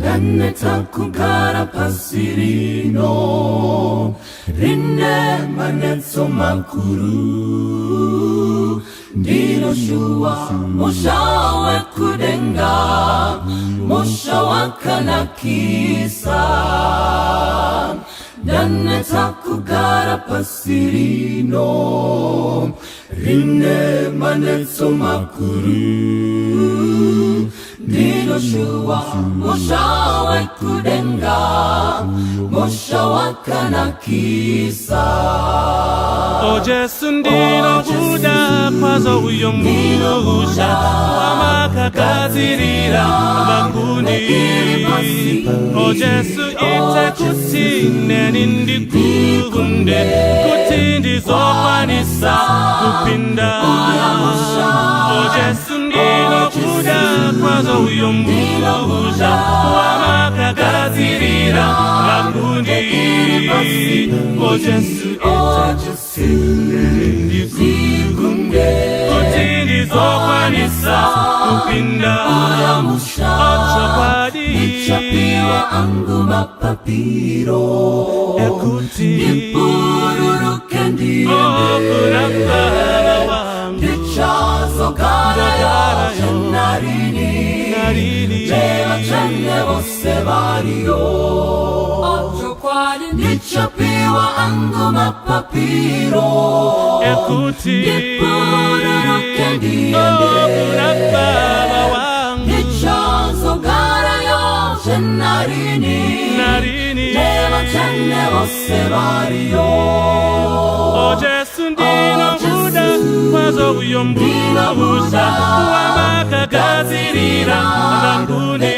Nanneta kugara pasirino Rinde manetso makuru Ndino shua Moshawe kudenga Moshawa kanakisa Nanneta kugara pasirino Rinde manetso makuru Ndino shua Moshawe kudenga Moshawa kanakisa O Jesu ndino buda Kwazo uyo mbuja Wamakakazirira Mbanguni O Jesu ite kutine Nindi kukunde Kutindi zokwanisa Kupinda O Jesu ndino buda Kwazo uyo mbuja Wamakakazirira Mbanguni O Jesu ite kutine Kutindi zokwanisa Kupinda Ochopadi Nichapiwa angu mapapiro Ekuti Nipururuke ndiende Okurapala wangu Nichazo garayo Narini Leva chende vose vario Nichapiwa angu mapapiro Ekuti Nipururuke ndiende Okurapala wangu Nichazo garayo Narini Leva chende vose vario O Jesu ndino buda Kwazo uyo mbuja Wamakakazirira Mbanguni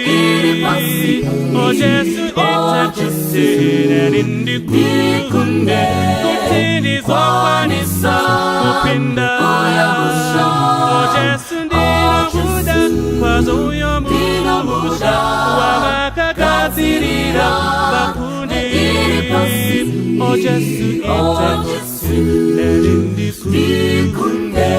O Jesu ite kutine Nindi kukunde Kutindi zokwanisa Kupinda O Jesu ndino buda Kwazo uyo mbuja Wamakakazirira Mbanguni O Jesu ite kutine Nindi kukunde